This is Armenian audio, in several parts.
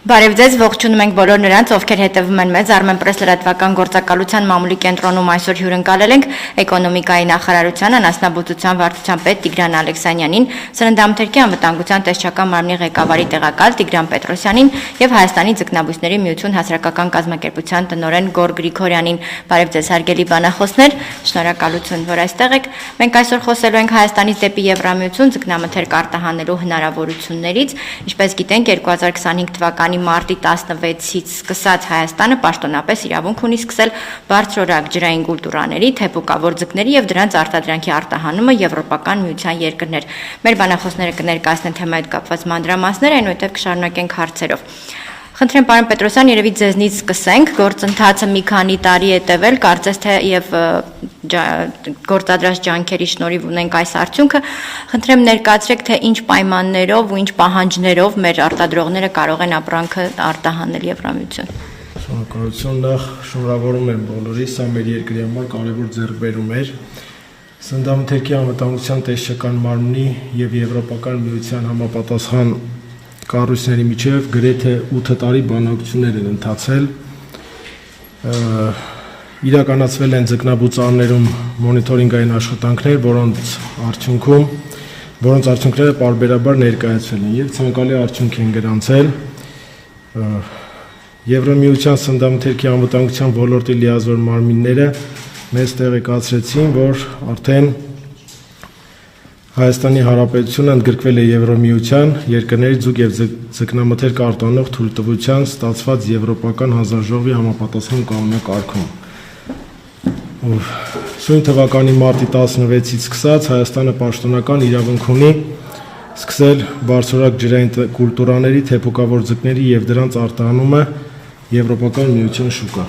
Բարև ձեզ, ողջունում ենք բոլոր նրանց, ովքեր հետևում են մեզ Armenpress լրատվական գործակալության մամուլի կենտրոնում այսօր հյուրընկալել ենք էկոնոմիկայի նախարարության անասնաբուծության վարչության պետ Տիգրան Ալեքսանյանին, Սննդամթերքի անվտանգության տեսչական մարմնի ղեկավարի տեղակալ Տիգրան Պետրոսյանին եւ Հայաստանի ձկնաբույսների միություն հասարակական կազմակերպության տնօրեն Գոր Գրիգորյանին։ Բարև ձեզ, հարգելի բանախոսներ, շնորհակալություն, որ այստեղ եք։ Մենք այսօր խոսելու ենք Հայաստանից դեպի Եվրամիություն ձկնամթերք արտահանելու հնարավորություններից, ինչպես գիտենք 2025 թվականի մարտի 16-ից սկսած Հայաստանը պաշտոնապես իրավունք ունի սկսել բարձրորակ ջրային կուլտուրաների, թեփուկավոր ձկների եւ դրանց արտադրանքի արտահանումը Եվրոպական միության երկրներ։ Մեր բանախոսները կներկայացնեն թեմայի հետ կապված մանրամասներ, այնուհետև կշարունակենք հարցերով։ Խնդրեմ պարոն Պետրոսյան, երևի ձեզնից սկսենք, գործընթացը մի քանի տարի է տևել, կարծես թե եւ գործադրած ջանքերի շնորհիվ ունենք այս արդյունքը։ Խնդրեմ ներկայացրեք, թե ինչ պայմաններով ու ինչ պահանջներով մեր արտադրողները կարող են ապրանքը արտահանել Եվրամիություն։ Շնորհակալություն, նախ շնորհավորում եմ բոլորիս, սա մեր երկրի համար կարևոր ձեռքբերում էր։ Սննդամթերքի անվտանգության տեսչական մարմնի եւ Եվրոպական միության համապատասխան կառույցների միջև գրեթե 8 տարի բանակցություններ են ընթացել։ Իրականացվել են ձկնաբուծարներում մոնիտորինգային աշխատանքներ, որոնց արդյունքները պարբերաբար ներկայացվել են եւ ցանկալի արդյունք են գրանցել։ Եվրամիության սննդամթերքի անվտանգության ոլորտի լիազոր մարմինները մեզ տեղեկացրեցին, որ արդեն Հայաստանի Հանրապետությունը ընդգրկվել է Եվրամիության երկրների ձուկ եւ ձկնամթերք արտանող թույլտվության ստացված Եվրոպական հանձնաժողովի համապատասխան կանոնակարգում։ Սույն թվականի մարտի 16-ից սկսած Հայաստանը պաշտոնական իրավունք ունի սկսել բարձրորակ ջրային կուլտուրաների, թեփուկավոր ձկների եւ դրանց արտահանումը Եվրոպական միության շուկա։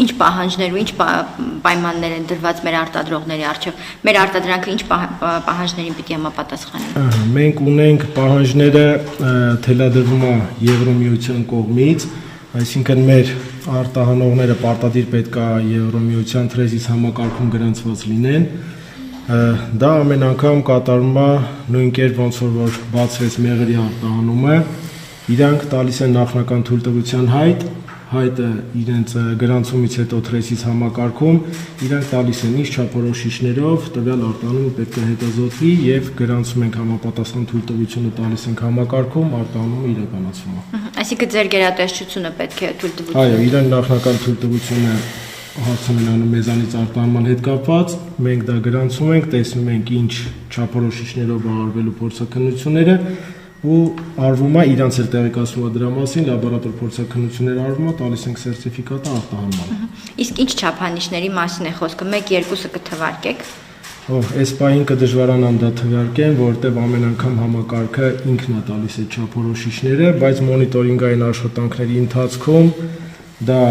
Ինչ պահանջներ ու ինչ պայմաններ են դրված մեր արտադրողների առջև։ Մեր արտադրանքը ինչ պահանջներին պիտի համապատասխանի։ Մենք ունենք պահանջները թելադրվում է Եվրամիության կողմից, այսինքն մեր արտահանողները պարտադիր պետք է Եվրամիության թրեզից համակարգում գրանցված լինեն։ Դա ամեն անգամ կատարվում է նույն կերպ ոնց որ բացվեց մեղրի արտահանումը, իրանք տալիս են նախնական թույլտվության հայտը իրենց գրանցումից հետո թրեսից համակարգում, իրանք տալիս են ինչ չափորոշիչներով, տվյալ արտահանումը պետք է հետազոտվի եւ գրանցում ենք համապատասխան թույլտվությունը տալիս ենք համակարգում, արտահանումը իրականացվում է։ Այսինքն ձեր գերատեսչությունը պետք է թույլտվություն։ Այո, իրանք նախնական թույլտվությունը հարցում են անում մեզանից արտահանման հետ կապված, մենք դա գրանցում ենք, տեսնում ենք ինչ չափորոշիչներով արվելու փորձաքննությունները ու արվում է իրանց էլ տեղեկացվում է դրա մասին, լաբորատոր փորձաքննություններ արվում է, տալիս ենք սերտիֆիկատը արտահանման։ Իսկ ինչ չափանիշների մասին է խոսքը, 1-2-ը կթվարկեք։ Այս պահին կդժվարանամ դա թվարկեմ, որտեղ ամեն անգամ համակարգը ինքն է տալիս այդ չափորոշիչները, բայց մոնիտորինգային աշխատանքների ընթացքում դա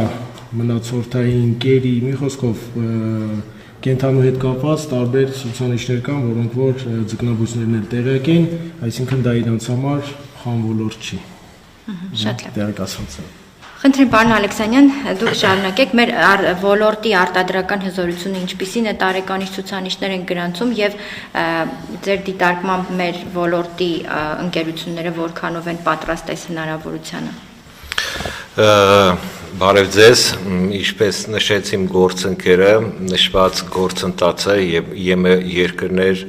մնացորդային կերի, մի խոսքով կենթանու հետ կապված տարբեր ցուցանիշներ կան, որոնք որ ձկնաբույսներն են տեղյակ են, այսինքն դա իրանց համար խան ոլորտ չի։ Շատ լավ։ Տեղեկացված եմ։ Խնդրեմ պարոն Ալեքսանյան, դուք շարունակեք, մեր ոլորտի արտադրական հզորությունը ինչպիսին է, տարեկանից ցուցանիշներ են գրանցում եւ ձեր դիտարկմամբ մեր ոլորտի ընկերությունները որքանով են պատրաստ այս հնարավորությանը։ Բարև ձեզ, ինչպես նշեցիմ գործընկերը, նշված գործընթացը եւ երկրներ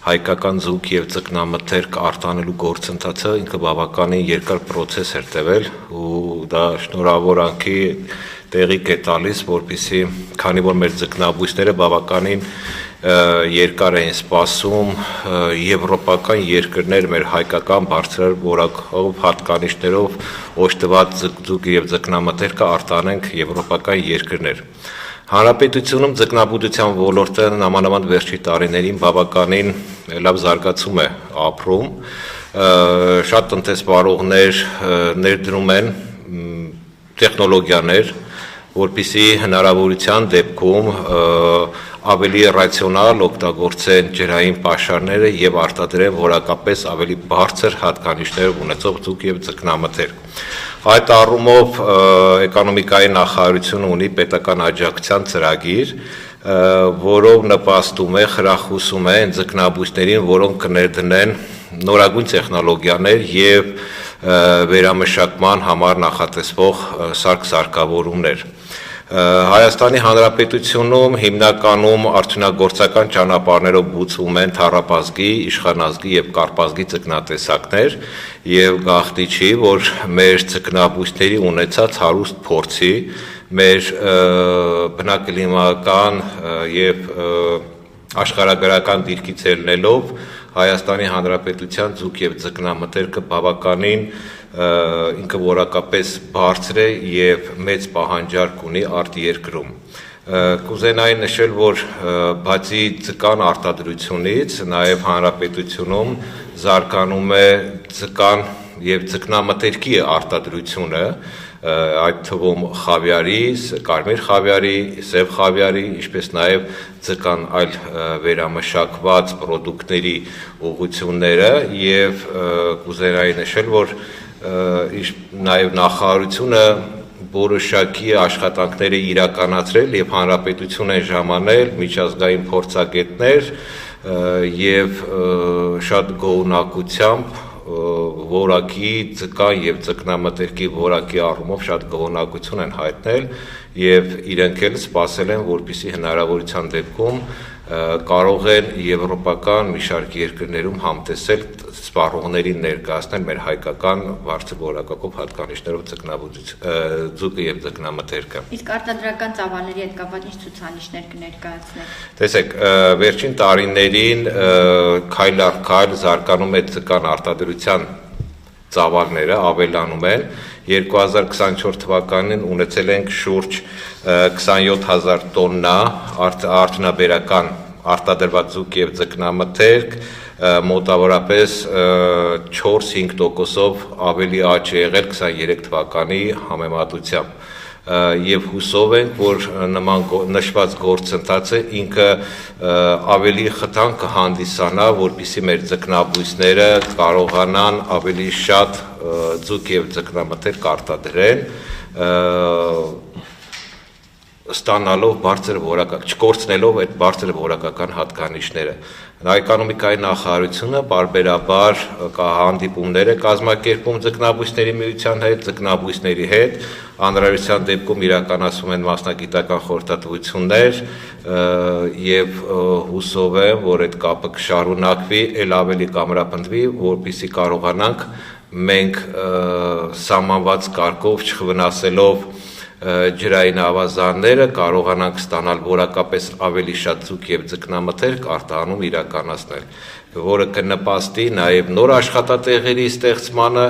հայկական ձուկ եւ ձկնամթերք արտանելու գործընթացը ինքը բավականին երկար process էր տևել ու դա շնորհավորանքի տեղիք է տալիս, որպեսզի քանի որ մեր ձկնաբույսները բավականին երկար էին սպասում եվրոպական երկրներ մեր հայկական բարձր որակով հատկանիշներով օժտված ձուկ եւ ձկնամթերքը արտանենք եվրոպական երկրներ։ Հանրապետությունում ձկնաբուծության ոլորտը նամանավանդ վերջի տարիներին բավականին լավ զարգացում է ապրում, շատ տնտեսվարողներ ներդրում են տեխնոլոգիաներ, որպեսզի հնարավորության դեպքում ավելի ռացիոնալ օգտագործեն ջրային պաշարները եւ արտադրեն որակապես ավելի բարձր հատկանիշներ ունեցող ձուկ եւ ձկնամթերք։ Այդ առումով էկոնոմիկայի նախարարությունը ունի պետական աջակցության ծրագիր, որով նպաստում է, խրախուսում է այն ձկնաբույսներին, որոնք կներդնեն նորագույն տեխնոլոգիաներ եւ վերամշակման համար նախատեսվող սարքավորումներ։ Հայաստանի Հանրապետությունում հիմնականում արդյունագործական ճանապարհներով բուծվում են թառապազգի, իշխանազգի եւ կարպազգի ձկնատեսակներ եւ գաղտնի չի, որ մեր ձկնաբույսների ունեցած հարուստ փորձի, մեր բնակլիմական եւ աշխարհագրական դիրքից ելնելով Հայաստանի Հանրապետության ձուկ եւ ձկնամթերքը բավականին ինքը որակապես բարձր է եւ մեծ պահանջարկ ունի արտերկրում։ Կուզենայի նշել, որ բացի ձկան արտադրությունից, նաեւ հանրապետությունում զարգանում է ձկան եւ ձկնամթերքի արտադրությունը, այդ թվում խավիարի, կարմիր խավիարի, սև խավիարի, ինչպես նաև ձկան այլ վերամշակված պրոդուկտների ուղղությունները եւ կուզենայի նշել, որ նաև նախարարությունը որոշակի աշխատանքներ է իրականացրել եւ հանրապետություն են ժամանել միջազգային փորձագետներ եւ շատ գոհունակությամբ որակի ձկան եւ ձկնամթերքի որակի առումով շատ գոհունակություն են հայտնել եւ իրենք էլ սպասել են, որպեսզի հնարավորության դեպքում կարող են եվրոպական մի շարք երկրներում համտեսել սպառողներին ներկայացնել մեր հայկական բարձր որակակով հատկանիշներով ձկնաբուծությունը եւ ձկնամթերքը։ Իսկ արտադրական ծավալների հետ կապված ինչ ցուցանիշներ կներկայացնեք։ Տեսեք, վերջին տարիներին քայլ առ քայլ զարգանում է ձկան արտադրության ծավալները, ավելանում են։ 2024 թվականին ունեցել ենք շուրջ 27000 տոննա արդյունաբերական արտադրված ձուկ եւ ձկնամթերք, մոտավորապես 4-5%-ով ավելի աճ է եղել 23 թվականի համեմատությամբ եւ հուսով ենք, որ նման նշված գործընթացը ինքը ավելի խթան կհանդիսանա, որպեսզի մեր ձկնաբույսները կարողանան ավելի շատ ձուկ եւ ձկնամթերք արտադրեն, ստանալով բարձր որակակ, չկորցնելով այդ բարձր որակական հատկանիշները։ Էկոնոմիկայի նախարարությունը բարբերաբար հանդիպումներ է կազմակերպում ձկնաբույսների միության հետ, ձկնաբույսների հետ, անհրաժեշտության դեպքում իրականացվում են մասնագիտական խորհրդատվություններ եւ հուսով եմ, որ այդ կապը կշարունակվի, ել ավելի կամրապնդվի, որպեսզի կարողանանք մենք սահմանված կարգով չվնասելով ջրային ավազանները կարողանանք ստանալ որակապես ավելի շատ ձուկ եւ ձկնամթերք արտահանում իրականացնել, որը կնպաստի նաեւ նոր աշխատատեղերի ստեղծմանը,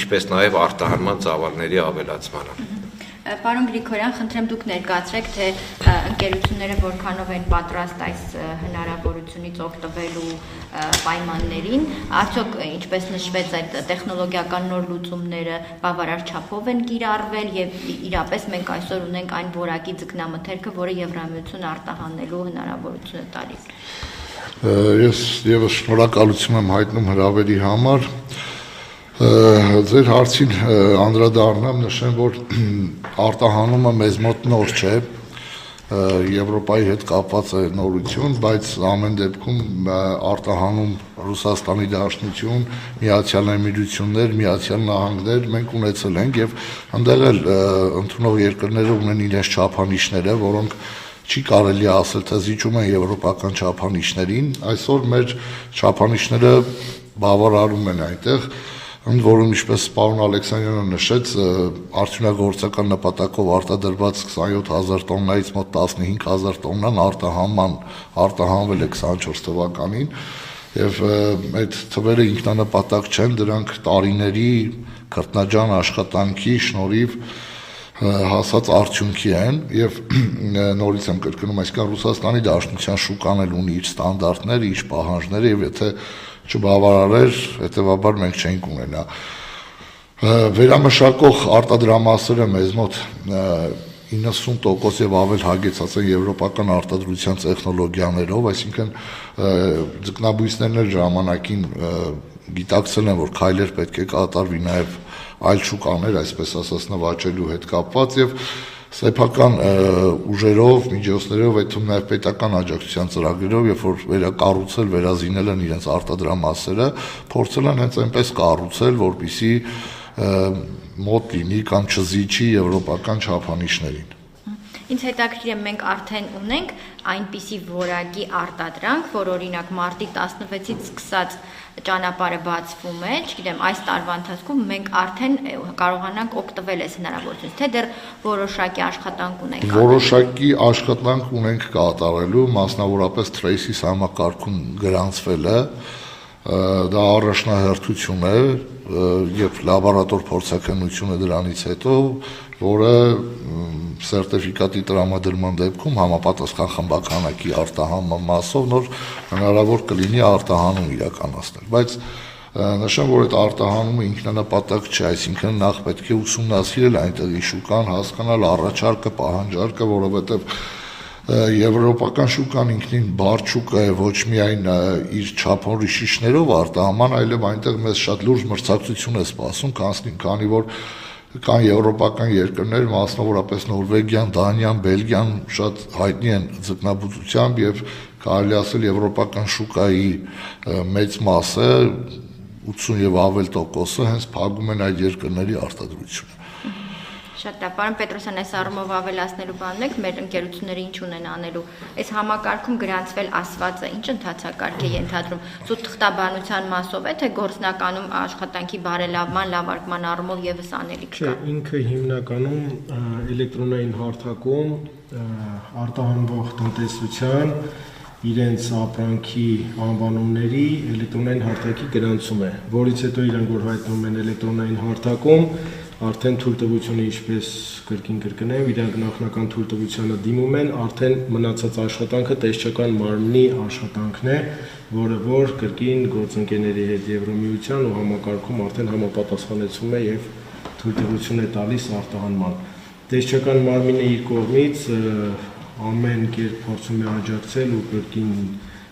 ինչպես նաեւ արտահանման ծավալների ավելացմանը։ Պարոն Գրիգորյան, խնդրեմ դուք ներկայացրեք, թե ընկերությունները որքանով են պատրաստ այս հնարավորությունից օգտվելու պայմաններին, արդյոք ինչպես նշվեց այդ տեխնոլոգիական նոր լուծումները բավարար չափով են կիրառվել եւ իրապես մենք այսօր ունենք այն որակի ձկնամթերքը, որը Եվրամիությունը արտահանելու հնարավորություն է տալիս։ Ես եւս շնորհակալություն եմ հայտնում հրավերի համար։ Ձեր հարցին անդրադառնամ, նշեմ, որ արտահանումը մեզ մոտ նոր չէ, Եվրոպայի հետ կապված է նորություն, բայց ամեն դեպքում արտահանում Ռուսաստանի Դաշնություն, Միացյալ Էմիրություններ, Միացյալ Նահանգներ մենք ունեցել ենք եւ այնտեղ էլ ընդունող երկրները ունեն իրենց չափանիշները, որոնք չի կարելի ասել, թե զիջում են եվրոպական չափանիշներին, այսօր մեր չափանիշները բավարարում են այնտեղ, ընդ որում ինչպես պարոն Ալեքսանյանը նշեց, արդյունագործական նպատակով արտադրված 27000 տոննայից մոտ 15000 տոննան արտահանվել է 24 թվականին եւ այդ թվերը ինքնանպատակ չեն, դրանք տարիների քրտնաջան աշխատանքի շնորհիվ հասած արդյունքի են եւ նորից եմ կրկնում, այսինքն Ռուսաստանի Դաշնության շուկան էլ ունի իր ստանդարտները, իր պահանջները եւ եթե չբավարարեր, հետեւաբար մենք չենք ունենա։ Վերամշակող արտադրամասերը մեզ մոտ 90% եւ ավել հագեցած են եվրոպական արտադրության տեխնոլոգիաներով, այսինքն ձկնաբույսներն էլ ժամանակին գիտակցել են, որ քայլեր պետք է կատարվի նաեւ այլ շուկաներ, այսպես ասած, նվաճելու հետ կապված եւ սեփական ուժերով, միջոցներով, այդ թվում նաև պետական աջակցության ծրագրերով, երբ որ վերակառուցել, վերազինել են իրենց արտադրամասերը, փորձել են հենց այնպես կառուցել, որպեսզի մոտ լինի կամ չզիջի եվրոպական չափանիշներին։ Ինձ հետաքրքիր է մենք արդեն ունենք այնպիսի որակի արտադրանք, որ օրինակ մարտի 16-ից սկսած ճանապարհը բացվում է, չգիտեմ, այս տարվա ընթացքում մենք արդեն կարողանանք օգտվել այս հնարավորությունից, թե դեռ որոշակի աշխատանք ունենք։ Որոշակի աշխատանք ունենք կատարելու, մասնավորապես Trace-ի համակարգում գրանցվել է, դա առաջնահերթություն է, եւ լաբորատոր փորձաքննությունը դրանից հետո, որը սերտիֆիկատի տրամադրման դեպքում համապատասխան խմբականակի արտահանման մասով նոր հնարավոր կլինի արտահանում իրականացնել, բայց նշեմ, որ այդ արտահանումը ինքնանպատակ չէ, այսինքն նախ պետք է ուսումնասիրել այնտեղի շուկան, հասկանալ առաջարկը, պահանջարկը, որովհետեւ եվրոպական շուկան ինքնին բարդ շուկա է ոչ միայն իր չափորոշիչներով արտահանման, այլև այնտեղ մեզ շատ լուրջ մրցակցություն է սպասում, քանի որ կան եվրոպական երկրներ, մասնավորապես Նորվեգիան, Դանիան, Բելգիան շատ հայտնի են ձկնաբուծությամբ եւ կարելի ասել եվրոպական շուկայի մեծ մասը 80 եւ ավել տոկոսը հենց փակում են այդ երկրների արտադրությունը։ Շատ լավ, պարոն Պետրոսյան, այս առումով ավելացնելու բան ունեք, մեր ընկերությունները ինչ ունեն անելու։ Այս համակարգում գրանցվել ասվածը ինչ ընթացակարգ է ենթադրում։ Զուտ թղթաբանության մասով է, թե գործնականում աշխատանքի բարելավման, լավարկման առումով եւս անելիք կա։ Ինքը հիմնականում էլեկտրոնային հարթակում արտահանվող տնտեսության իրենց ապրանքի անվանումների էլեկտրոնային հարթակի գրանցում է, որից հետո իրենք որ հայտնվում են էլեկտրոնային հարթակում, արդեն թույլտվությունը ինչպես կրկին կրկնեմ, իրանք նախնական թույլտվությանը դիմում են, արդեն մնացած աշխատանքը տեսչական մարմնի աշխատանքն է, որը որ կրկին գործընկերների հետ Եվրոմիության ու համակարգում արդեն համապատասխանեցում է եւ թույլտվություն է տալիս արտահանման։ Տեսչական մարմինը իր կողմից ամեն կերպ փորձում է աջակցել ու կրկին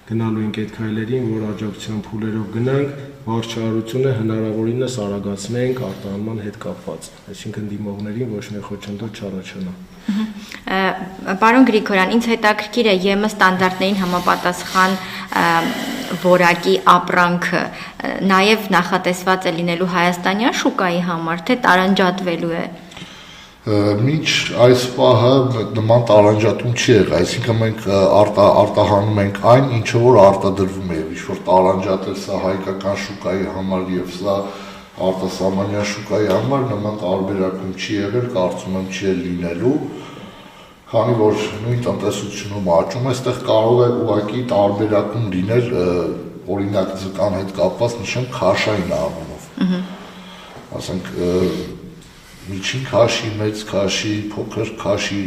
գնալու ենք այդ քայլերին, որ աջակցության փուլերով գնանք, վարչարությունը հնարավորինս արագացնենք արտահանման հետ կապված, այսինքն դիմողներին ոչ մի խոչընդոտ չառաջանա։ Պարոն Գրիգորյան, ինձ հետաքրքիր է ԵՄ ստանդարտներին համապատասխան որակի ապրանքը նաև նախատեսված է լինելու հայաստանյան շուկայի համար, թե տարանջատվելու է։ Մինչ այս պահը նման տարանջատում չի եղել, այսինքն մենք արտահանում ենք այն, ինչը որ արտադրվում է, ինչ որ տարանջատել սա հայկական շուկայի համար եւ սա արտասահմանյան շուկայի համար նման տարբերակում չի եղել, կարծում եմ չի լինելու, քանի որ նույն տնտեսությունում աճում է, այստեղ կարող է ուղղակի տարբերակում լինել, օրինակ ձկան հետ կապված նշեմ քաշային առումով։ Ասենք միջին քաշի, մեծ քաշի, փոքր քաշի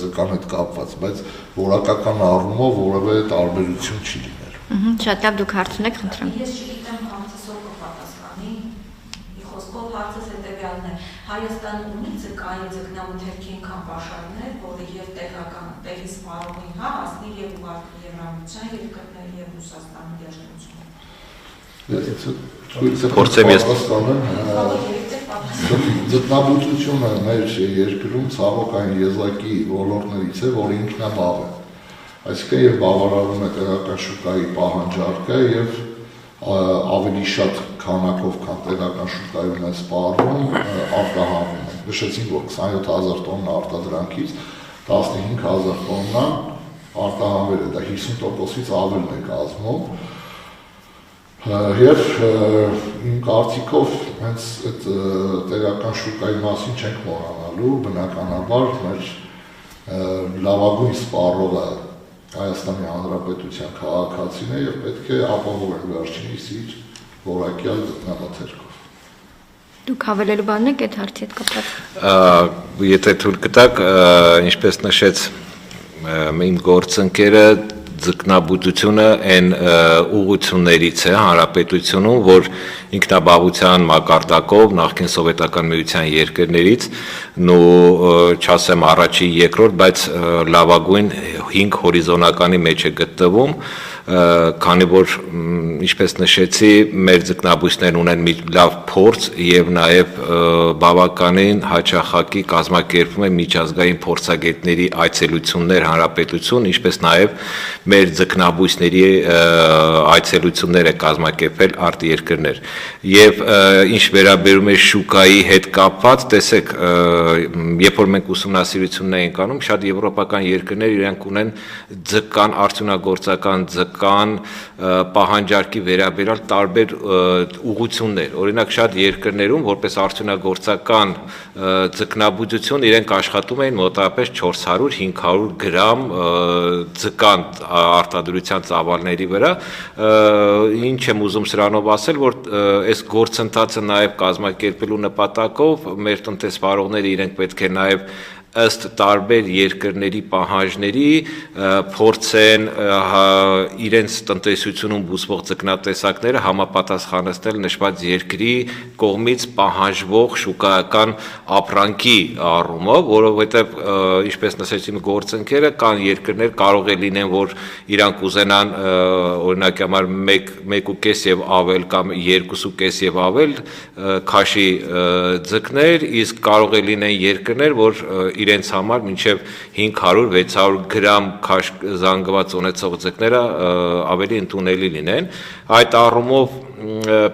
ձկան հետ կապված, բայց որակական առումով որևէ տարբերություն չի լինելու։ Շատ լավ, դուք հարց ունեք, խնդրեմ։ Ես չգիտեմ հարցը ով կպատասխանի։ Մի խոսքով հարցս հետևյալն է. Հայաստանը ունի ձկայի ձկնամթերքի այնքան պաշարներ, որը եւ տեղական տեղի սպառողին հասնի եւ ուղարկի Եվրամիության երկրների եւ Ռուսաստանի դաշնություն։ Փորձեմ ես Ձկնաբուծությունը մեր երկրում ցավոք այն եզակի ոլորտներից է, որը ինքնաբավ է։ Այսինքն եւ բավարարում է տեղական շուկայի պահանջարկը եւ ավելի շատ քանակով, քան տեղական շուկայում է սպառվում, արտահանվում է։ Նշեցինք, որ 27000 տոննա արտադրանքից 15000 տոննա արտահանվել է, դա 50%-ից ավելն է կազմում։ Եվ իմ կարծիքով հենց այդ տեղական շուկայի մասին չենք մոռանալու, բնականաբար մեր լավագույն սպառողը Հայաստանի Հանրապետության քաղաքացին է եւ պետք է ապահովել վերջինիս իր որակյալ ձկնամթերքով։ Դուք հավելելու բան եք այդ հարցի հետ կապված։ Եթե թույլ կտաք, ինչպես նշեց իմ գործընկերը, ձկնաբուծությունը այն ուղղություններից է հանրապետությունում, որ ինքնաբավության մակարդակով նախկին սովետական միության երկրներից ու չասեմ առաջի երկրորդ, բայց լավագույն 5 հորիզոնականի մեջ է գտնվում, քանի որ ինչպես նշեցի, մեր ձկնաբույսներն ունեն մի լավ փորձ եւ նաեւ բավականին հաճախակի կազմակերպում են միջազգային փորձագետների այցելություններ հանրապետություն, ինչպես նաեւ մեր ձկնաբույսների այցելություններ է կազմակերպել արտերկրներ։ Եվ ինչ վերաբերում է շուկայի հետ կապված, տեսեք, երբ որ մենք ուսումնասիրություններ ենք անում, շատ եվրոպական երկրներ իրենք ունեն ձկան արդյունագործական ձկան պահանջարկի վերաբերյալ տարբեր ուղղություններ։ Օրինակ շատ երկրներում որպես արդյունագործական ձկնաբուծություն իրենք աշխատում էին մոտավորապես 400-500 գրամ ձկան արտադրության ծավալների վրա, ինչ եմ ուզում սրանով ասել, որ այս գործընթացը նաև կազմակերպելու նպատակով մեր տնտեսվարողները իրենք պետք է նաև ըստ տարբեր երկրների պահանջների փորձեն իրենց տնտեսությունում բուծվող ձկնատեսակները համապատասխանեցնել նշված երկրի կողմից պահանջվող շուկայական ապրանքի առումով, որովհետև ինչպես նշեցին գործընկերը, կան երկրներ կարող է լինեն, որ իրանք ուզենան օրինակի համար 1.5 եւ ավել կամ 2.5 եւ ավել քաշի ձկներ, իսկ կարող է լինեն երկրներ, որ իրենց համար մինչև 500-600 գրամ քաշ զանգված ունեցող ձկները ավելի ընդունելի լինեն։ Այդ առումով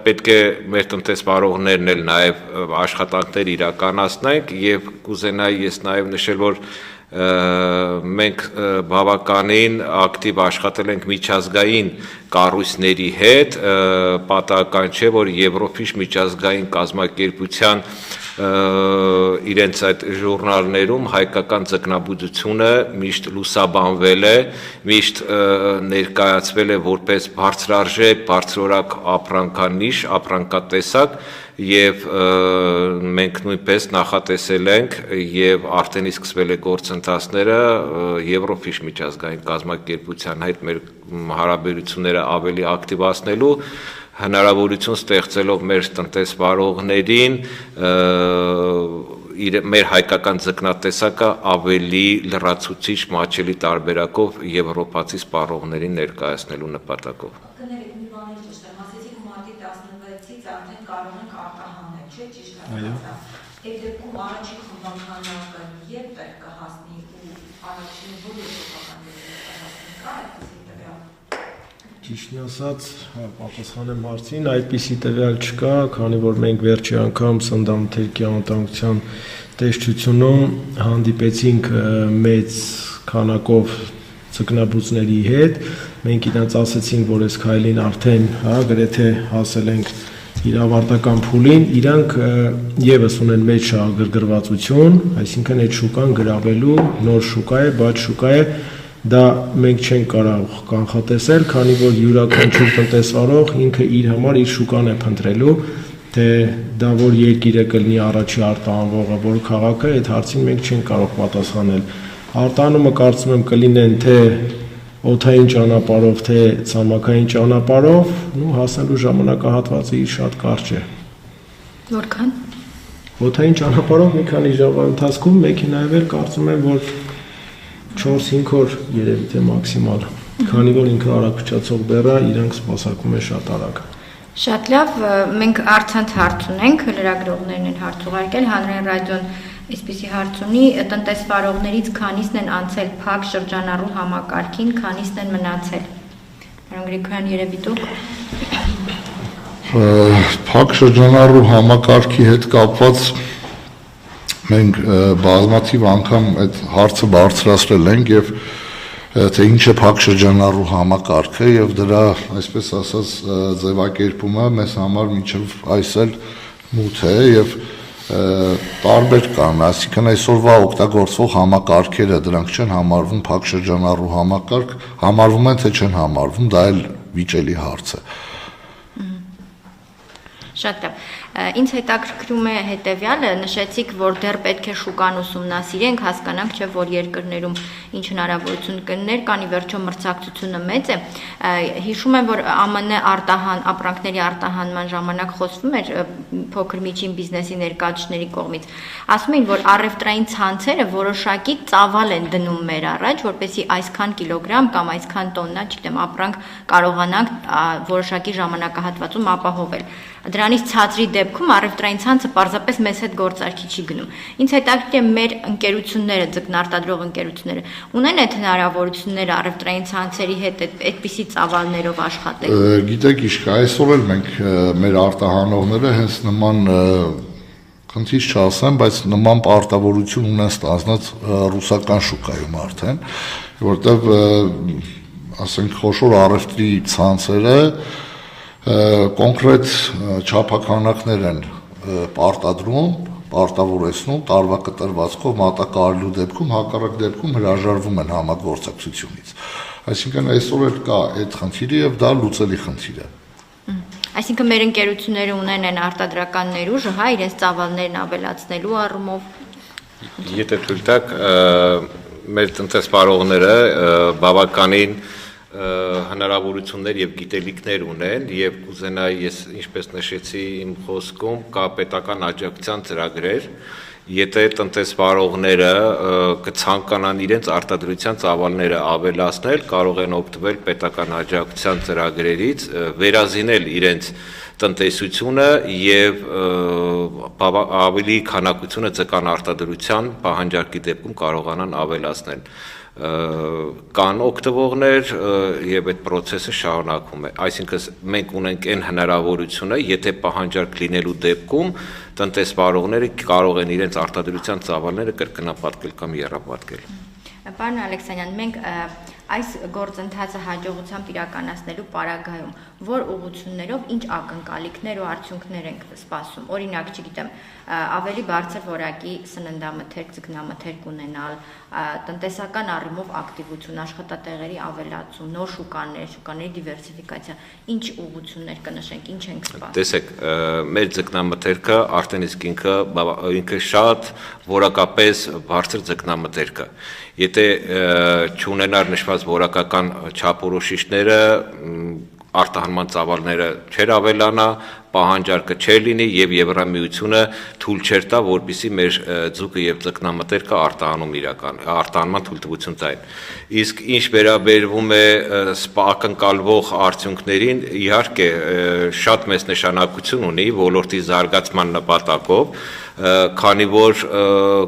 պետք է մեր տնտեսվարողներն էլ նաև աշխատանքներ իրականացնենք եւ կուզենայի ես նաև նշել, որ մենք բավականին ակտիվ աշխատել ենք միջազգային կառույցների հետ, պատահական չէ, որ Եվրոֆիշ միջազգային կազմակերպության իրենց այդ ժուրնալներում հայկական ձկնաբուծությունը միշտ լուսաբանվել է, միշտ ներկայացվել է որպես բարձրարժեք, բարձրորակ ապրանքանիշ, ապրանքատեսակ եւ մենք նույնպես նախատեսել ենք եւ արդեն իսկ սկսվել է գործընթացները Եվրոֆիշ միջազգային կազմակերպության հետ մեր հարաբերությունները ավելի ակտիվացնելու հնարավորություն ստեղծելով մեր տնտեսվարողներին մեր հայկական ձկնատեսակը ավելի լրացուցիչ մատչելի տարբերակով եվրոպացի սպառողներին ներկայացնելու նպատակով։ Կներեք, մի բան էլ ճիշտ եմ, ասեցիք մարտի 16-ից արդեն կարող ենք արտահանել, չէ՞ ճիշտ է։ Այդ դեպքում առաջին խմբականակը երբ է կհասնի ու առաջին որ եվրոպական երկրներ կհասնի, կա այդպիսի տվյալ։ Ճիշտն ասած, պատասխանեմ հարցին, այդպիսի տվյալ չկա, քանի որ մենք վերջի անգամ սննդամթերքի անվտանգության տեսչությունում հանդիպեցինք մեծ քանակով ձկնաբուծների հետ, մենք իրենց ասացինք, որ այս քայլին արդեն գրեթե հասել ենք իր ավարտական փուլին, իրանք եւս ունեն մեծ շահագրգռվածություն, այսինքն այդ շուկան գրավելու նոր շուկա է, բայց շուկա է, դա մենք չենք կարող կանխատեսել, քանի որ յուրաքանչյուր տնտեսվարող ինքը իր համար իր շուկան է փնտրելու, թե դա որ երկիր է կլինի առաջի արտահանողը, որ քաղաքը, այդ հարցին մենք չենք կարող պատասխանել։ Արտահանումը կարծում եմ կլինեն թե օդային ճանապարհով, թե ցամաքային ճանապարհով, հասնելու ժամանակահատվածը իր շատ կարճ է։ Որքան։ Օդային ճանապարհով մի քանի ժամվա ընթացքում մեքենայով կարծում եմ, որ 4-5 օր երևի թե մաքսիմալ, քանի որ ինքը արագ փչացող բեռ է, իրանք սպասարկում են շատ արագ։ Շատ լավ, մենք առցանց հարց ունենք, լրագրողներն են հարց ուղարկել, Հանրային ռադիոն այսպիսի հարց ունի, տնտեսվարողներից քանիսն են անցել փակ շրջանառու համակարգին, քանիսն են մնացել։ Պարոն Գրիգորյան, երևի դուք։ Փակ շրջանառու համակարգի հետ կապված մենք բազմաթիվ անգամ այդ հարցը բարձրացրել ենք եւ թե ինչ է փակ շրջանառու համակարգը եւ դրա, այսպես ասած, ձևակերպումը մեզ համար մինչեւ այսօր մութ է եւ տարբեր կան, այսինքն այսօրվա օգտագործվող համակարգերը դրանք չեն համարվում փակ շրջանառու համակարգ, համարվում են թե չեն համարվում, դա էլ վիճելի հարց է։ Շատ լավ։ Ինձ հետաքրքրում է հետևյալը, նշեցիք, որ դեռ պետք է շուկան ուսումնասիրենք, հասկանանք, չէ, որ երկրներում ինչ հնարավորություն կներ, կան ի վերջո մրցակցությունը մեծ է։ Հիշում եմ, որ ԱՄՆ ապրանքների արտահանման ժամանակ խոսվում էր փոքր միջին բիզնեսի ներկայացուցիչների կողմից։ Ասում էին, որ առևտրային ցանցերը որոշակի ծավալ են դնում մեր առաջ, որպեսզի այսքան կիլոգրամ կամ այսքան տոննա, չգիտեմ, ապրանք կարողանանք որոշակի ժամանակահատվածում ապահովել։ Դրանից ցածրի դեպքում առևտրային ցանցը պարզապես մեզ հետ գործարքի չի գնում։ Ինձ հետաքրքիր է մեր ընկերությունները, ձկնարտադրող ընկերությունները ունեն այդ հնարավորությունները առևտրային ցանցերի հետ այդպիսի ծավալներով աշխատել։ Գիտեք, իսկ այսօր էլ մենք մեր արտահանողները հենց նման խնդիր չասեմ, բայց նման պարտավորություն ունեն ստանձնած ռուսական շուկայում արդեն, որտեղ ասենք խոշոր առևտրի ցանցերը կոնկրետ չափականակներ են պարտավորեցնում տարվա կտրվածքով մատակարարելու դեպքում, հակառակ դեպքում հրաժարվում են համագործակցությունից։ Այսինքն այսօր էլ կա այդ խնդիրը եւ դա լուծելի խնդիր է։ Այսինքն մեր ընկերությունները ունեն են արտադրական ներուժը, հա, իրենց ծավալներն ավելացնելու առումով։ Եթե թույլ տաք, մեր տնտեսվարողները բավականին հնարավորություններ եւ գիտելիքներ ունեն եւ կուզենայի ես ինչպես նշեցի իմ խոսքում կա պետական աջակցության ծրագրեր եթե տնտեսվարողները կցանկանան իրենց արտադրության ծավալները ավելացնել կարող են օգտվել պետական աջակցության ծրագրերից վերազինել իրենց տնտեսությունը եւ ավելի քանակությունը ձկան արտադրության պահանջարկի դեպքում կարողանան ավելացնել կան օգտվողներ եւ այդ process-ը շարունակվում է այսինքն մենք ունենք այն հնարավորությունը եթե պահանջարկ լինելու դեպքում տնտեսվարողները կարող են իրենց արտադրության ծավալները կրկնապատկել կամ եռապատկել Պարոն Ալեքսանյան, մենք այս գործընթացը հաջողությամբ իրականացնելու պարագայում որ ուղղություններով ինչ ակնկալիքներ ու արդյունքներ ենք սպասում։ Օրինակ, չգիտեմ, ավելի բարձր որակի սննդամթերք, ձկնամթերք ունենալ, տնտեսական առումով ակտիվություն, աշխատատեղերի ավելացում, նոր շուկաների դիվերսիֆիկացիա, ինչ ուղղություններ կնշենք, ինչ ենք սպասում։ Տեսեք, մեր ձկնամթերքը արդեն իսկ ինքը շատ որակապես բարձր ձկնամթերք է։ Եթե չունենար նշված որակական չափորոշիչները, արտահանման ծավալները չէր ավելանա, պահանջարկը չէր լինի եւ Եվրամիությունը թույլ չէր տա, որպեսզի մեր ձուկը եւ ձկնամթերքը արտահանման թույլտվություն տային։ Իսկ ինչ վերաբերվում է ակնկալվող արդյունքներին, իհարկե շատ մեծ նշանակություն ունի ոլորտի զարգացման նպատակով, քանի որ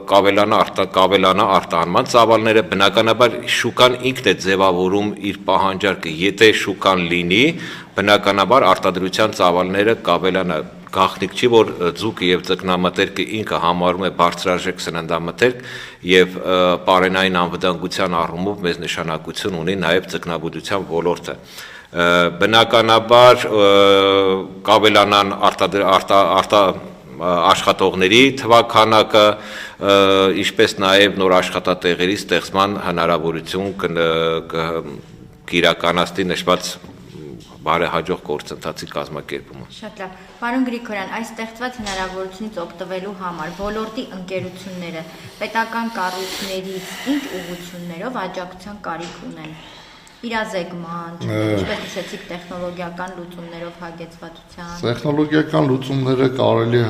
կավելանա արտահանման ծավալները, բնականաբար շուկան ինքն է ձևավորում իր պահանջարկը, եթե շուկան լինի, բնականաբար արտադրության ծավալները կավելանա, գաղտնիք չի, որ ձուկը եւ ձկնամթերքը ինքը համարում է բարձրարժեք սննդամթերք եւ պարենային անվտանգության առումով մեծ նշանակություն ունի նաեւ ձկնաբուծության ոլորտը։ Բնականաբար կավելանան աշխատողների թվականակը, ինչպես նաև նոր աշխատատեղերի ստեղծման հնարավորություն կիրականացնի նշված բարեհաջող գործընթացի կազմակերպումը։ Շատ լավ։ Պարոն Գրիգորյան, այս ստեղծված հնարավորությունից օգտվելու համար ոլորտի ընկերությունները պետական կառույցներից ինչ ուղղություններով աջակցության կարիք ունեն։ Իրազեկման, ինչպես նշեցիք, տեխնոլոգիական լուծումներով հագեցվածության։ Տեխնոլոգիական լուծումները կարելի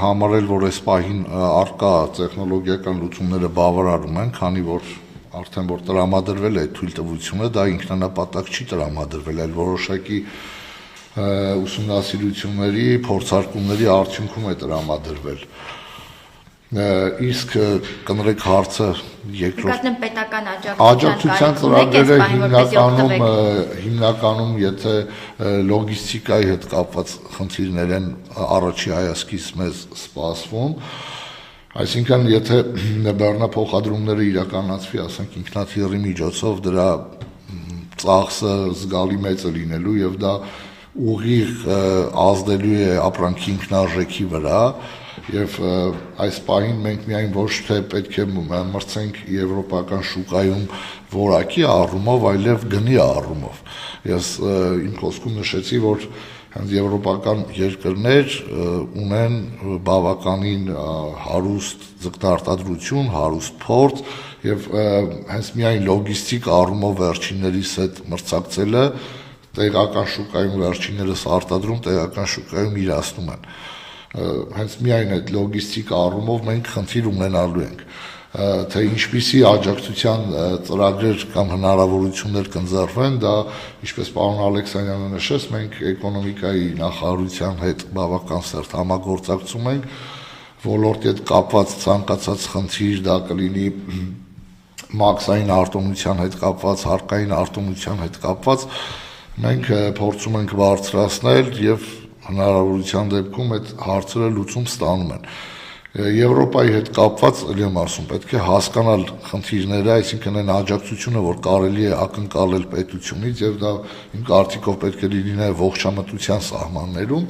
համարել, որ այս պահին արկա տեխնոլոգիական լուծումները բավարարում են, քանի որ արդեն որ տրամադրվել է թույլտվությունը, դա ինքնանպատակ չի տրամադրվել, այլ որոշակի ուսումնասիրությունների, փորձարկումների արդյունքում է տրամադրվել։ Իսկ կներեք հարցը երկրորդ պետական աջակցության ծրագրերը հիմնականում եթե լոգիստիկայի հետ կապված խնդիրներ են առաջի հայացքից մեզ սպասվում, այսինքն եթե բեռնափոխադրումները իրականացվի, ասենք ինքնաթիռի միջոցով դրա ծախսը զգալի մեծ է լինելու եւ դա ուղիղ ազդելու է ապրանքի ինքնարժեքի վրա Եվ այս պահին մենք միայն ոչ թե պետք է մրցենք եվրոպական շուկայում որակի առումով, այլև գնի առումով։ Ես իմ խոսքում նշեցի, որ հենց եվրոպական երկրներ ունեն բավականին հարուստ ձկնարտադրություն, հարուստ փորձ եւ հենց միայն լոգիստիկ առումով վերջիններիս հետ մրցակցելը տեղական շուկայում վերջիններս արտադրում, տեղական շուկայում իրացնում են։ Հենց միայն այդ լոգիստիկ առումով մենք խնդիր ունենալու ենք, թե ինչպիսի աջակցության ծրագրեր կամ հնարավորություններ կընձեռվեն, դա ինչպես պարոն Ալեքսանյանը նշեց, մենք էկոնոմիկայի նախարարության հետ բավական սերտ համագործակցում ենք, ոլորտի հետ կապված ցանկացած խնդիր, դա կլինի մաքսային արտոնության հետ կապված, հարկային արտոնության հետ կապված, մենք փորձում ենք բարձրացնել եւ հնարավորության դեպքում այդ հարցերը լուծում ստանում են։ Եվրոպայի հետ կապված, ելի եմ ասում, պետք է հասկանալ խնդիրները, այսինքն այն աջակցությունը, որ կարելի է ակնկալել պետությունից, եւ դա իմ կարծիքով պետք է լինի ողջամտության սահմաններում,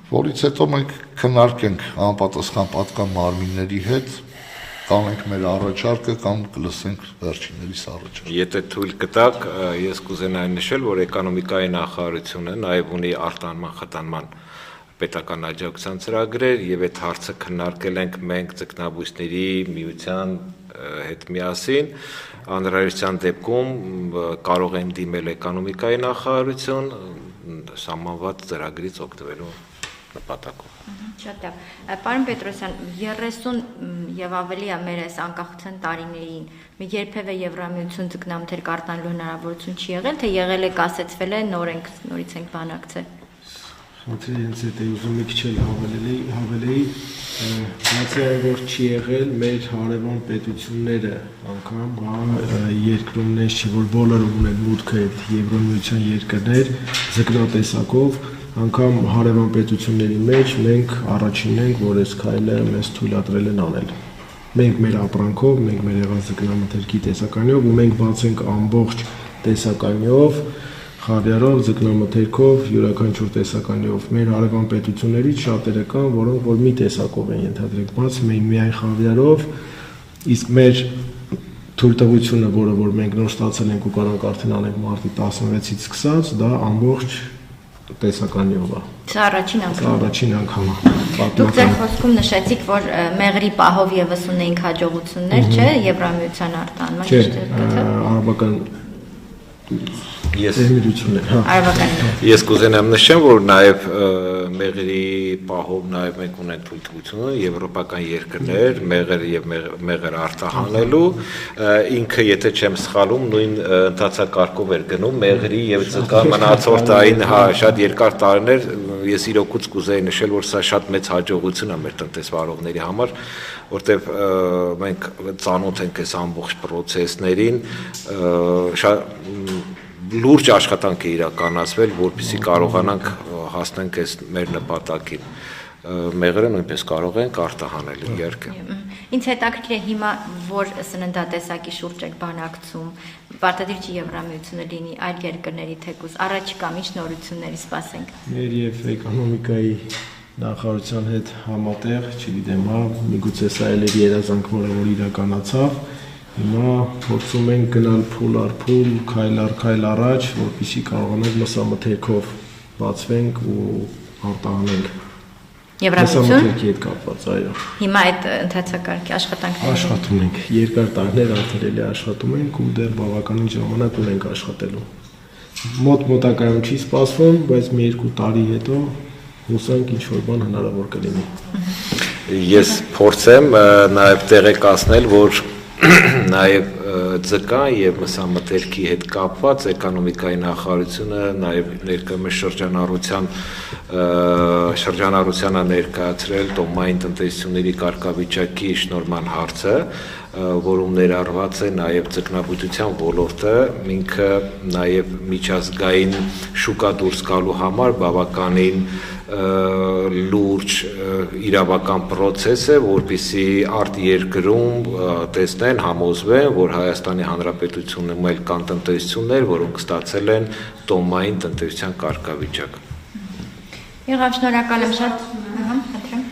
որից հետո մենք քննարկենք համապատասխան պատկան մարմինների հետ, կանենք մեր առաջարկը կամ կլսենք վերջիններիս առաջարկը։ Եթե թույլ կտաք, ես կուզենայի նշել, որ էկոնոմիկայի նախարարությունը նաև ունի արտահանման խթանման պետական աջակցության ծրագրեր եւ այդ հարցը քննարկել ենք մենք ձկնաբույսների միության հետ միասին, անհրաժեշտության դեպքում կարող են դիմել էկոնոմիկայի նախարարություն սահմանված ծրագրից օգտվելու նպատակով։ Շատ լավ։ Պարոն Պետրոսյան, 30 եւ ավելի մեր այս անկախության տարիներին մի երբևէ Եվրամիություն ձկնամթերք արտանելու հնարավորություն չի եղել, թե եղել է կասեցվել է, նորից ենք բանակցել։ Ոնց է ուզում մի քիչ հավելեի, բացի այն որ չի եղել մեր հարևան պետությունները անգամ երկրումներ չի, որ բոլորը ունեն մուտքը այդ Եվրամիության երկրներ ձկնատեսակով, անգամ հարևան պետությունների մեջ մենք առաջինն ենք, որ այս քայլը մեզ թույլատրել են անել։ Մենք մեր ապրանքով, մենք մեր եղած ձկնամթերքի տեսականիով ու մենք բացենք ամբողջ տեսականիով, խավիարով, ձկնամթերքով, յուրաքանչյուր տեսականիով մեր հարևան պետություններից շատերը կան, որոնք որ մի տեսակով են ենթադրենք, բաց միայն խավիարով, իսկ մեր թույլտվությունը, որը որ մենք նոր ստացել ենք ու կարող արդեն անենք մարտի 16-ից սկսած, դա ամբողջ տեսականիով է։ Սա առաջին անգամն է։ Դուք ձեր խոսքում նշեցիք, որ մեղրի պահով եւս ունենք հաջողություններ, չէ, Եվրամիության արտահանման արաբական Ես կուզենամ նշեմ, որ նաև մեղրի պահով նաև մենք ունենք թույլտվությունը եվրոպական երկրներ, մեղր եւ մեղր արտահանելու, ինքը եթե չեմ սխալում, նույն ընթացակարգով էր գնում մեղրի եւ ձկա մնացորդային, շատ երկար տարիներ, ես իրոքուց կուզեի նշել, որ սա շատ մեծ հաջողություն է մեր տնտեսվարողների համար, որտեղ մենք ծանոթ ենք այս ամբողջ process-ներին, լուրջ աշխատանք է իրականացվել, որպեսզի կարողանանք հասնենք այս մեր նպատակին։ Մեղրը նույնպես կարող ենք արտահանել իհարկե։ Ինձ հետաքրքիր է հիմա որ սննդատեսակի շուրջ եք բանակցում, պարտադիր չի Եվրամիությունը լինի այլ երկրների թեկուզ, առաջիկա ինչ նորությունների սպասենք։ Մեր եւ էկոնոմիկայի նախարարության հետ համատեղ, չգիտեմ, միգուցե սա էլ էր երազանքը, որ իրականացավ։ Հիմա փորձում ենք գնալ փուլ առ փուլ, քայլ առ քայլ առաջ, որպեսզի կարողանանք մսամթերքով բացվենք ու արտահանենք։ Եվրամիություն։ Մսամթերքի հետ կապված, այո։ Հիմա այդ ընթացակարգի աշխատանքները աշխատում ենք, երկար տարիներ արդեն աշխատում ենք ու դեռ բավականին ժամանակ ունենք աշխատելու։ Մոտակայքում չի սպասվում, բայց մի 2 տարի հետո հուսանք ինչ-որ բան հնարավոր կլինի։ Ես փորձեմ նաև տեղեկացնել, որ նաև ձկա եւ մսամթերքի հետ կապված էկոնոմիկայի նախարարությունը նաև ներկայումս շրջանառությանը ներկայացրել տոմային տնտեսությունների կարգավիճակի շնորհման հարցը, որում ներառված է նաև ձկնաբուծության ոլորտը, ինքը նաև միջազգային շուկա դուրս գալու համար բավականին լուրջ իրավական process է, որպեսզի արտերկրում տեսնեն, համոզվեն, որ Հայաստանի Հանրապետությունում էլ կան տնտեսություններ, որոնք ստացել են տոմային տնտեսության կարգավիճակ։ Եղավ, շնորհակալ եմ շատ։ Խնդրեմ։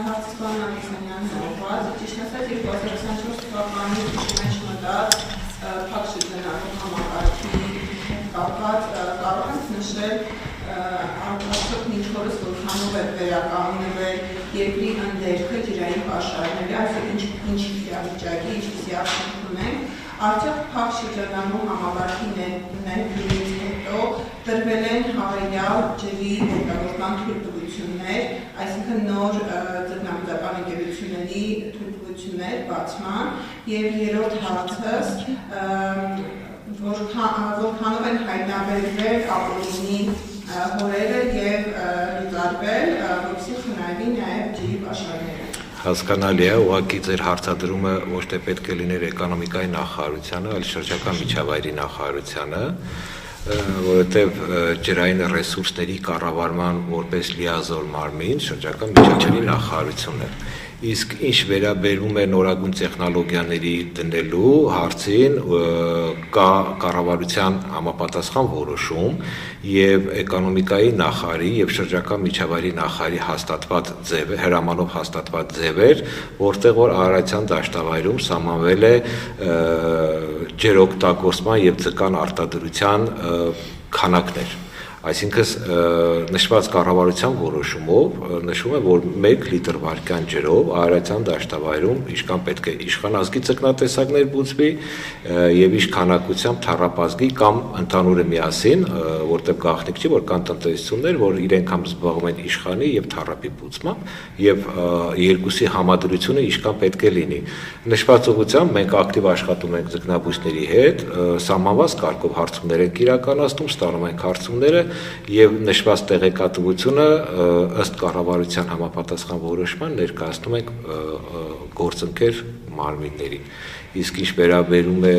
Հարցը պարոն Ալեքսանյանն ուղղված, ճիշտ ասած 2024 թվականի մեջ մտած փակ շրջանառու համակարգի կապված կարող ենք նշել արդյոք ինչ-որս որքանով է վերականգնվել երկրի ընդերքը ջրային պաշարների, այսինքն ինչ իրավիճակի, ինչպիսի արդյունքում են, արդյոք փակ շրջանամու համավարքի ներդրումից հետո տրվել են հավելյալ ջրի օգտագործման թույլտվություններ, այսինքն նոր ձկնաբուծական ընկերությունների թույլտվություններ բացման, եւ երրորդ հարցս որքանով են հայտնաբերվել ապօրինի հորերը եւ լուծարվել, որպեսզի խնայվի նաեւ ջրի պաշարները։ Հասկանալի է, ուղղակի ձեր հարցադրումը ոչ թե պետք է լիներ էկոնոմիկայի նախարարությանը, այլ շրջակա միջավայրի նախարարությանը, որովհետև ջրային ռեսուրսների կառավարման որպես լիազոր մարմին շրջակա միջավայրի նախարարությունն է։ Իսկ ինչ վերաբերում է նորագույն տեխնոլոգիաների դնելու հարցին, կա կառավարության համապատասխան որոշում եւ էկոնոմիկայի նախարարի եւ շրջակա միջավայրի նախարարի հաստատված ձևեր, հրամանով հաստատված ձևեր, որտեղ որ Արարատյան դաշտավայրում սահմանվել է ջերօգտագործման եւ ձկան արտադրության քանակներ։ Այսինքն նշված կառավարության որոշումով նշվում է, որ 1 լիտր վարկյան ջրով Արարատյան դաշտավայրում ինչքան պետք է իշխանազգի ձկնատեսակներ բուծվի եւ ինչ քանակությամբ թառապազգի կամ ընդհանուր միասին, որտեղ գաղտնիք չի, որ կան տնտեսություններ, որ իրենք համ զբաղվում են իշխանի եւ թառապի բուծմամբ եւ երկուսի համադրությունը ինչքան պետք է լինի։ Նշված ուղղությամբ մենք ակտիվ աշխատում ենք ձկնաբույսների հետ, սահմանված կարգով հարցումներ ենք իրականացնում, ստանում ենք հարցումները եւ նշված տեղեկատվությունը ըստ կառավարության համապատասխան որոշման ներկայացնում ենք գործընկեր մարմիններին։ Իսկ ինչ վերաբերում է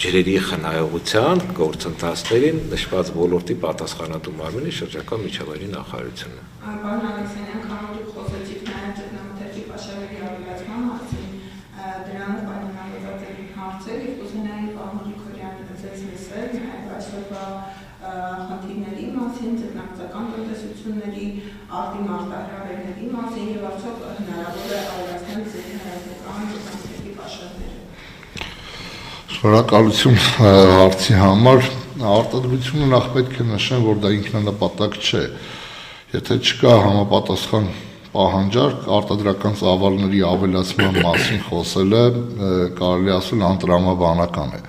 ջրերի խնայողության գործընթացներին, նշված ոլորտի պատասխանատու մարմինը շրջակա միջավայրի նախարարությունն է։ Պարոն Ալեքսանյան, քանի դուք խոսեցիք նաեւ ձկնամթերքի պաշարների ավելացման մասին, դրանով պայմանավորված են հարցեր եւ կուզենայի պարոն Գրիգորյանը ձեզ լսել նաեւ այսօրվա խնդիրների մասին, ձկնաբուծական տնտեսությունների արտի մարտահրավերների մասին եւ արդյոք հնարավոր է ավելացնել ձկնաբուծական տնտեսությունների պաշարները։ Շնորհակալություն հարցի համար։ Արտադրությունը նախ պետք է նշեմ, որ դա ինքնանպատակ չէ։ Եթե չկա համապատասխան պահանջարկ, արտադրական ծավալների ավելացման մասին խոսելը կարելի ասել անտրամաբանական է։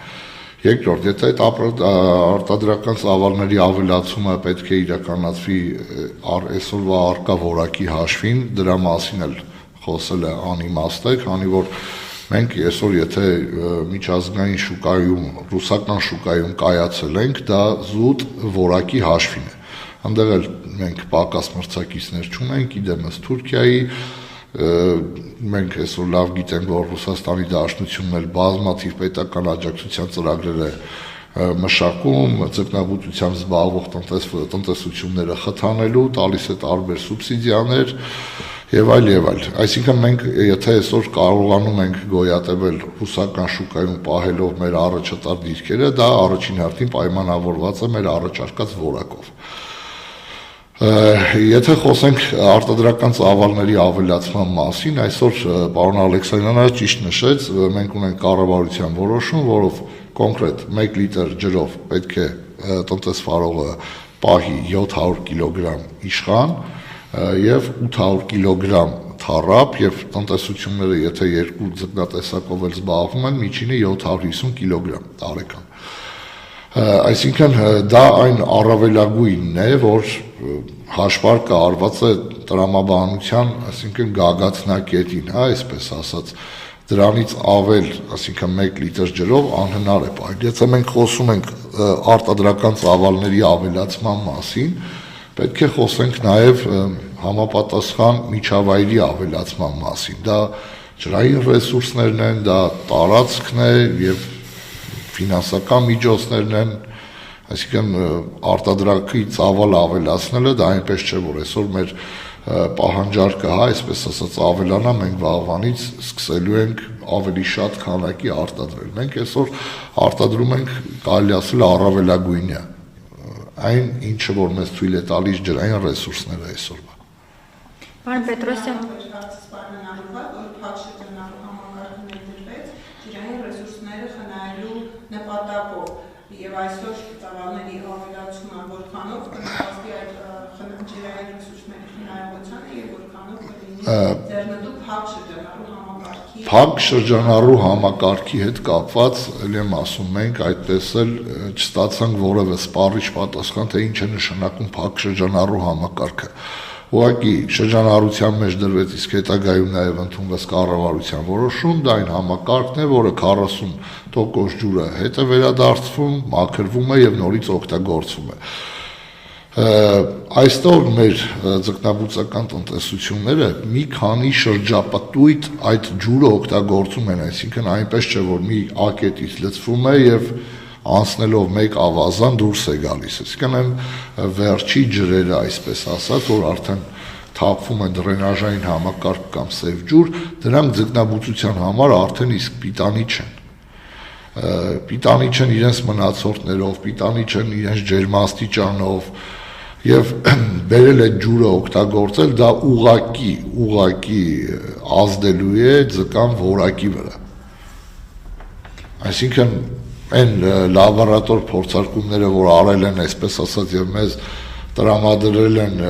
Երկրորդ, եթե այդ արտադրական ծավալների ավելացումը պետք է իրականացվի այսօրվա առկա որակի հաշվին, դրա մասին էլ խոսելը անիմաստ է, քանի որ մենք այսօր եթե միջազգային շուկայում, ռուսական շուկայում կայացել ենք, դա զուտ որակի հաշվին է։ Այնտեղ էլ մենք պակաս մրցակիցներ չունենք, իդեմս Թուրքիայի, մենք այսօր լավ գիտենք, որ Ռուսաստանի Դաշնությունն էլ բազմաթիվ պետական աջակցության ծրագրեր է մշակում, ձկնաբուծությամբ զբաղվող տնտեսությունները խթանելու, տալիս է տարբեր սուբսիդիաներ եւ այլ եւ այլ։ Այսինքն մենք եթե այսօր կարողանում ենք գոյատևել ռուսական շուկայում պահելով մեր առաջատար դիրքերը, դա առաջին հերթին պայմանավորված է մեր առաջարկած որակով։ Եթե խոսենք արտադրական ծավալների ավելացման մասին, այսօր պարոն Ալեքսանյանը ճիշտ նշեց, մենք ունենք կառավարության որոշում, որով կոնկրետ 1 լիտր ջրով պետք է տնտեսվարողը պահի 700 կիլոգրամ իշխան եւ 800 կիլոգրամ թառապ եւ տնտեսությունները եթե երկու ձկնատեսակով էլ զբաղվում են, միջինը 750 կիլոգրամ տարեկան։ Այսինքն դա այն առավելագույնն է, որ հաշվարկը արված է տրամաբանության, այսինքն գագաթնակետին, այսպես ասած, դրանից ավել, այսինքն 1 լիտր ջրով անհնար է պահել։ Եթե մենք խոսում ենք արտադրական ծավալների ավելացման մասին, պետք է խոսենք նաև համապատասխան միջավայրի ավելացման մասին։ Դա ջրային ռեսուրսներն են, դա տարածքն է եւ ֆինանսական միջոցներն են, այսինքն արտադրակի ծավալ ավելացնելը դա այնպես չէ, որ այսօր մեր պահանջարկը, այսպես ասած, ավելանա, մենք վաղվանից սկսելու ենք ավելի շատ քանակի արտադրել։ Մենք այսօր արտադրում ենք, կարելի ասել, առավելագույնը, այն ինչը որ մեզ թույլ է տալիս ջրային ռեսուրսները այսօրվա։ Պարոն Պետրոսյան, նպատակով եւ այսօր ծավալների ավելացումը զարգացումը որքանով կնպաստի այդ ջրային ռեսուրսների խնայողությանը եւ որքանով կլինի ձեռնտու փակ շրջանառու համակարգի Փակ շրջանառու համակարգի հետ կապված ելի եմ ասում մենք այդպես էլ չստացանք որևէ սպառիչ պատասխան թե ինչ է նշանակում փակ շրջանառու համակարգը Ուղղակի շրջանառության մեջ դրվեց իսկ հետագայում նաև ընդունվեց կառավարության որոշում, դա այն համակարգն է, որը 40% ջուրը հետ է վերադարձվում, մաքրվում է եւ նորից օգտագործվում է։ Այստեղ մեր ձկնաբուծական տնտեսությունները մի քանի շրջապատույտ այդ ջուրը օգտագործում են, այսինքն այնպես չէ, որ մի ակետից լցվում է եւ անցնելով մեկ ավազան դուրս է գալիս, այսինքն այն վերջի ջրերը, այսպես ասած, որ արդեն թափվում են դրենաժային համակարգ կամ սև ջուր, դրանք ձկնաբուծության համար արդեն իսկ պիտանի չեն։ Պիտանի չեն իրենց մնացորդներով, պիտանի չեն իրենց ջերմաստիճանով, եւ բերել այդ ջուրը օգտագործել, դա ուղղակի ազդելու է ձկան որակի վրա։ Այսինքն այն լաբորատոր փորձարկումները, որ արել են, այսպես ասած, եւ մեզ տրամադրել են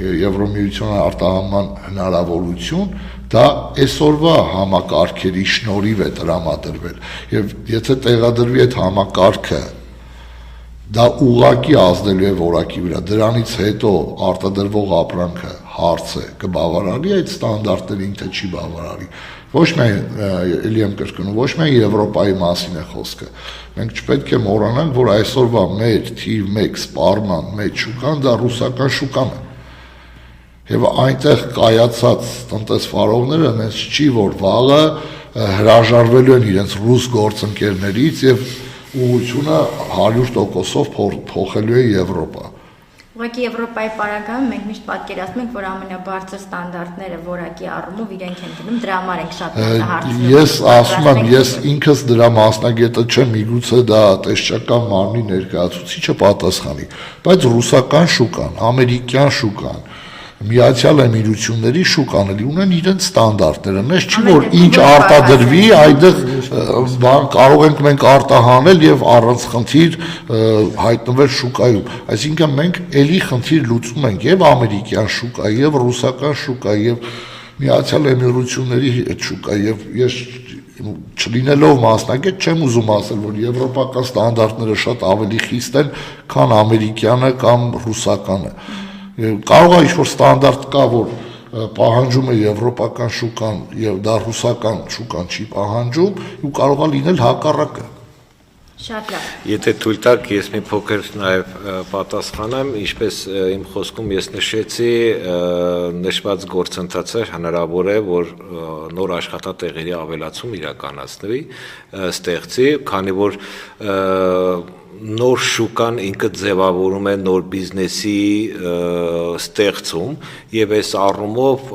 Եվրոմիության արտահանման հնարավորություն, դա այսօրվա համակարգերի շնորհիվ է տրամադրվել։ Եվ եթե տեղադրվի այդ համակարգը, դա ուղղակի ազդելու է որակի վրա։ Դրանից հետո արտադրվող ապրանքը հարց է կբավարարի այդ ստանդարտներին, թե չի բավարարի։ Ոչ միայն էլի եմ կրկնում, ոչ միայն Եվրոպայի մասին է խոսքը։ Մենք չպետք է մոռանանք, որ այսօրվա մեր թիվ 1 սպառման մեջ շուկան դա ռուսական շուկան է։ Եվ այնտեղ կայացած տնտեսվարողները այնց չի, որ վաղը հրաժարվելու են իրենց ռուս գործընկերներից եւ ուղղությունը 100%-ով փոխելու է Եվրոպա։ Ուղղակի Եվրոպայի պարագայում մենք միշտ պատկերացնում ենք, որ ամենաբարձր ստանդարտները որակի առումով իրենք են դնում, դրա համար ենք շատ հարցնում։ Ես ասում եմ, ես ինքս դրա մասնագետը չեմ, միգուցե դա տեսչական մարմնի ներկայացուցիչը պատասխանի, բայց ռուսական շուկան, ամերիկյան շուկան, Միացյալ Էմիրությունների շուկաների ունեն իրենց ստանդարտները, մեզ չի որ ինչ արտադրվի, այդտեղ բան կարող ենք մենք արտահանել եւ առանց խնդիր հայտնվել շուկայում։ Այսինքն մենք էլի խնդիր լուծում ենք եւ ամերիկյան շուկա, եւ ռուսական շուկա, եւ Միացյալ Էմիրությունների շուկա, եւ ես չլինելով մասնագետ չեմ ուզում ասել, որ եվրոպական ստանդարտները շատ ավելի խիստ են, քան ամերիկյանը կամ ռուսականը։ Կարող է ինչ-որ ստանդարտ կա, որ պահանջում է եվրոպական շուկան եւ դա ռուսական շուկան չի պահանջում, ու կարող է լինել հակառակը։ Շատ լավ։ Եթե թույլ տաք, ես մի փոքր նաեւ պատասխանեմ, ինչպես իմ խոսքում ես նշեցի, նշված գործընթացը հնարավոր է, որ նոր աշխատատեղերի ավելացում իրականացնվի, ստեղծի, քանի որ նոր շուկան ինքը ձևավորում է նոր բիզնեսի ստեղծում եւ այս առումով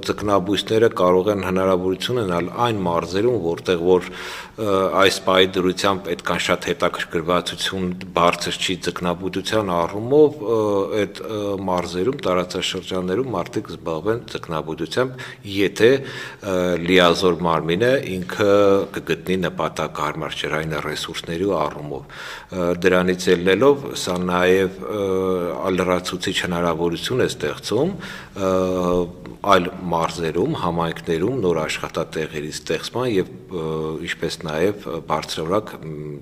ձկնաբույսները կարող են հնարավորություն ունենալ այն մարզերում, որտեղ որ այս պահի դրությամբ այդքան շատ հետաքրքրվածություն բարձր չի ձկնաբուծության առումով, այդ մարզերում, տարածաշրջաններում մարդիկ զբաղվեն ձկնաբուծությամբ, եթե լիազոր մարմինը ինքը կգտնի նպատակահարմար ջրային ռեսուրսների առումով։ Դրանից ելնելով սա նաև լրացուցիչ հնարավորություն է ստեղծում այլ մարզերում, համայնքներում նոր աշխատատեղերի ստեղծման եւ ինչպես նաև բարձրորակ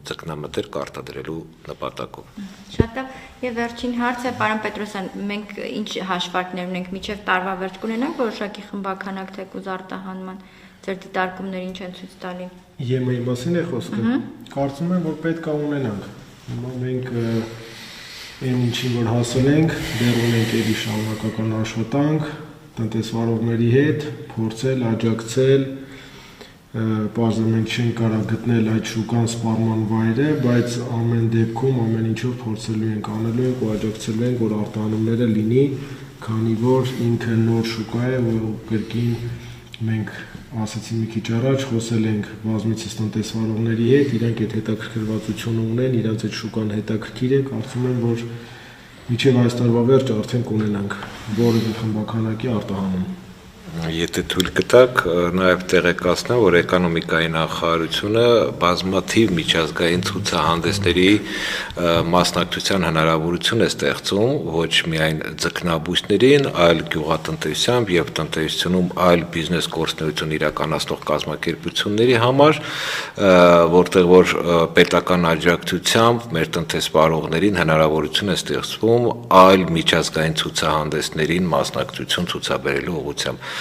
ձկնամթերք արտադրելու նպատակով։ Շատ լավ, եւ վերջին հարցը, պարոն Պետրոսյան, մենք ինչ հաշվարկներ ունենք, միջև տարվա վերջ կունենանք որոշակի խմբականակ թեկուզ արտահանման, ձեր դիտարկումները ինչ են ցույց տալի։ ԵՄ-ի մասին է խոսքը։ Կարծում եմ, որ պետք է ունենանք։ Հիմա մենք այն ինչին որ հասել ենք, դեռ ունենք էլի շարունակական աշխատանք տնտեսվարողների հետ, փորձել, աջակցել, բարձր մենք չենք կարող գտնել այդ շուկան սպառման վայրը, բայց ամեն դեպքում ամեն ինչով փորձելու ենք, անելու ենք ու աջակցելու ենք, որ արտահանումները լինի, քանի որ ինքը նոր շուկա է ու կրկին մենք ասացի մի քիչ առաջ խոսել ենք բազմիցս տնտեսվարողների հետ, իրենք այդ հետաքրքրվածությունը ունեն, իրենց այդ շուկան հետաքրքիր է, կարծում եմ, որ մինչև այս տարվա վերջ արդեն կունենանք որևէ խմբականակի արտահանում։ Եթե թույլ կտաք, նաև տեղեկացնեմ, որ էկոնոմիկայի նախարարությունը բազմաթիվ միջազգային ցուցահանդեսների մասնակցության հնարավորություն է ստեղծում ոչ միայն ձկնաբույսներին, այլ գյուղատնտեսությամբ եւ տնտեսությունում այլ բիզնես գործունեություն իրականացնող կազմակերպությունների համար, որտեղ որ պետական աջակցությամբ մեր տնտեսվարողներին հնարավորություն է ստեղծվում այլ միջազգային ցուցահանդեսներին մասնակցություն ցուցաբերելու ուղղությամբ,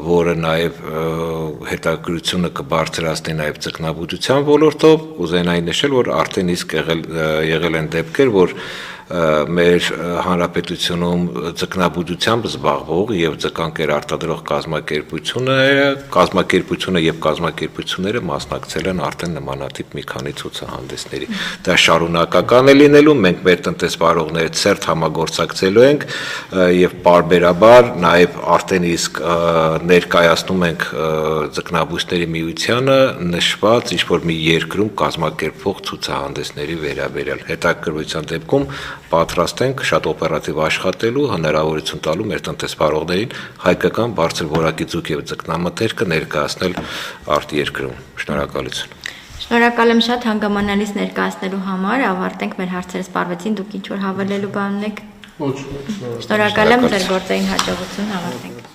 որը նաև հետաքրքրությունը կբարձրացնի նաև ձկնաբուծության ոլորտով, ուզենայի նշել, որ արդեն իսկ եղել են դեպքեր, որ մեր հանրապետությունում ձկնաբուծությամբ զբաղվող եւ ձկանկեր արտադրող կազմակերպությունը եւ կազմակերպությունները մասնակցել են արդեն նմանատիպ մի քանի ցուցահանդեսների։ Դա շարունակական է լինելու, մենք մեր տնտեսվարողների հետ սերտ համագործակցելու ենք եւ պարբերաբար նաեւ արդեն իսկ ներկայացնում ենք ձկնաբույսների միությանը նշված ինչ-որ մի երկրում կազմակերպվող ցուցահանդեսների վերաբերյալ հետաքրքրության դեպքում պատրաստ ենք շատ օպերատիվ աշխատելու, հնարավորություն տալու մեր տնտեսվարողներին հայկական բարձր որակի ձուկ եւ ձկնամթերքը ներկայացնել արտերկրում։ Շնորհակալություն։ Շնորհակալ եմ շատ հանգամանալից ներկայացնելու համար, ավարտենք մեր հարցերը սպառվեցին, դուք ինչ որ հավելելու բան ունեք։ Ոչ, Շնորհակալ եմ, ձեր գործային հաջողություն, հավատենք։